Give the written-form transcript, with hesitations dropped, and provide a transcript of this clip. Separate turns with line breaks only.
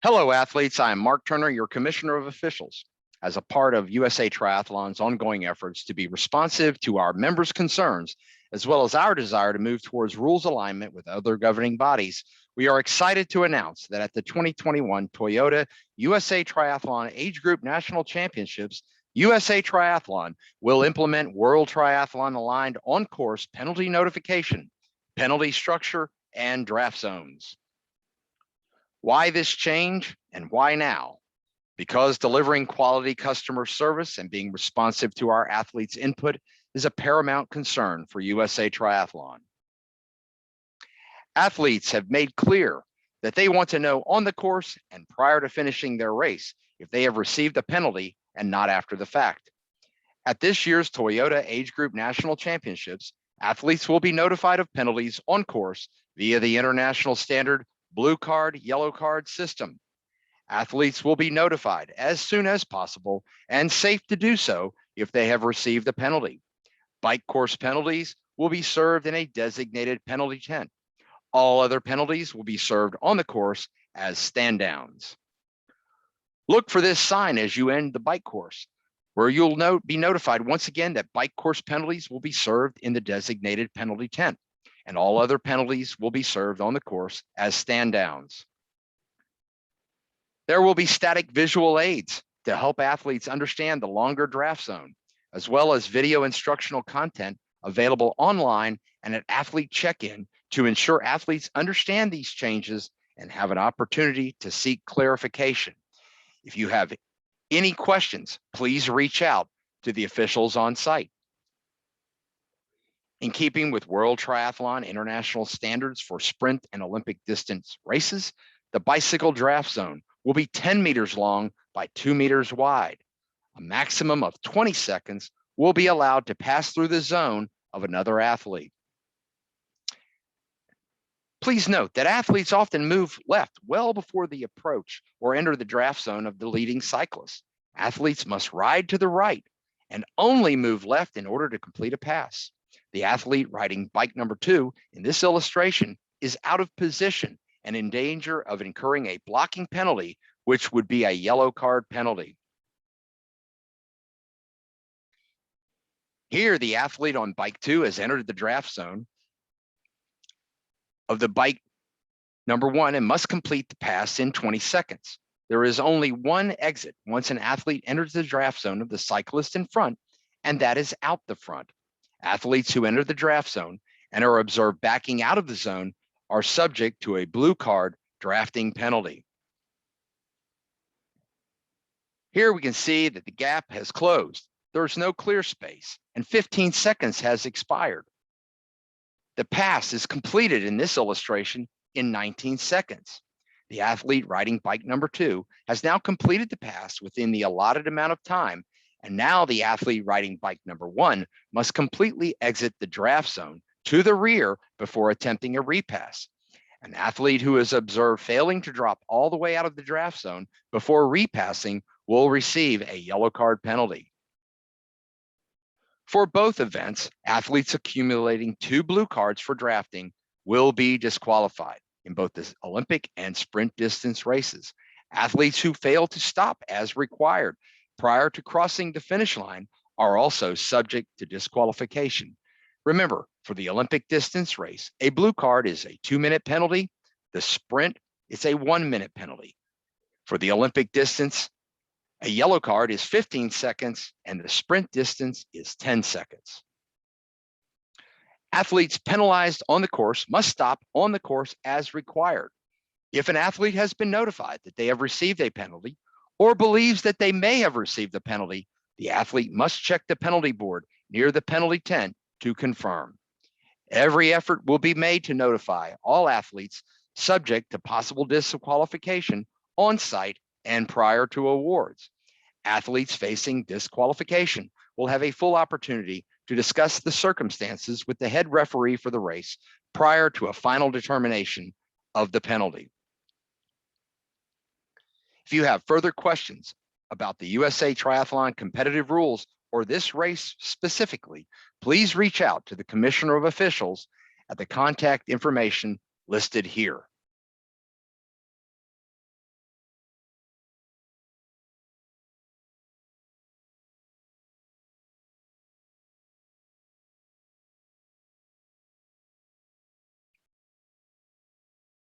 Hello, athletes. I am Mark Turner, your Commissioner of Officials. As a part of USA Triathlon's ongoing efforts to be responsive to our members' concerns, as well as our desire to move towards rules alignment with other governing bodies, we are excited to announce that at the 2021 Toyota USA Triathlon Age Group National Championships, USA Triathlon will implement World Triathlon aligned on-course penalty notification, penalty structure, and draft zones. Why this change and why now? Because delivering quality customer service and being responsive to our athletes' input is a paramount concern for USA Triathlon. Athletes have made clear that they want to know on the course and prior to finishing their race if they have received a penalty and not after the fact. At this year's Toyota Age Group National Championships, athletes will be notified of penalties on course via the international standard blue card, yellow card system. Athletes will be notified as soon as possible and safe to do so if they have received a penalty. Bike course penalties will be served in a designated penalty tent. All other penalties will be served on the course as stand downs. Look for this sign as you end the bike course, where you'll be notified once again that bike course penalties will be served in the designated penalty tent, and all other penalties will be served on the course as stand downs. There will be static visual aids to help athletes understand the longer draft zone, as well as video instructional content available online and at athlete check-in to ensure athletes understand these changes and have an opportunity to seek clarification. If you have any questions, please reach out to the officials on site. In keeping with World Triathlon International standards for sprint and Olympic distance races, the bicycle draft zone will be 10 meters long by 2 meters wide. A maximum of 20 seconds will be allowed to pass through the zone of another athlete. Please note that athletes often move left well before the approach or enter the draft zone of the leading cyclist. Athletes must ride to the right and only move left in order to complete a pass. The athlete riding bike number 2 in this illustration is out of position and in danger of incurring a blocking penalty, which would be a yellow card penalty. Here, the athlete on bike 2 has entered the draft zone of the bike number 1 and must complete the pass in 20 seconds. There is only one exit once an athlete enters the draft zone of the cyclist in front, and that is out the front. Athletes who enter the draft zone and are observed backing out of the zone are subject to a blue card drafting penalty. Here we can see that the gap has closed. There's no clear space and 15 seconds has expired. The pass is completed in this illustration in 19 seconds. The athlete riding bike number 2 has now completed the pass within the allotted amount of time, and now the athlete riding bike number 1 must completely exit the draft zone to the rear before attempting a repass. An athlete who is observed failing to drop all the way out of the draft zone before repassing will receive a yellow card penalty. For both events, athletes accumulating 2 blue cards for drafting will be disqualified in both the Olympic and sprint distance races. Athletes who fail to stop as required prior to crossing the finish line are also subject to disqualification. Remember, for the Olympic distance race, a blue card is a 2-minute penalty. The sprint is a 1-minute penalty. For the Olympic distance, a yellow card is 15 seconds and the sprint distance is 10 seconds. Athletes penalized on the course must stop on the course as required. If an athlete has been notified that they have received a penalty or believes that they may have received a penalty, the athlete must check the penalty board near the penalty tent to confirm. Every effort will be made to notify all athletes subject to possible disqualification on site and prior to awards. Athletes facing disqualification will have a full opportunity to discuss the circumstances with the head referee for the race prior to a final determination of the penalty. If you have further questions about the USA Triathlon competitive rules or this race specifically, please reach out to the Commissioner of Officials at the contact information listed here.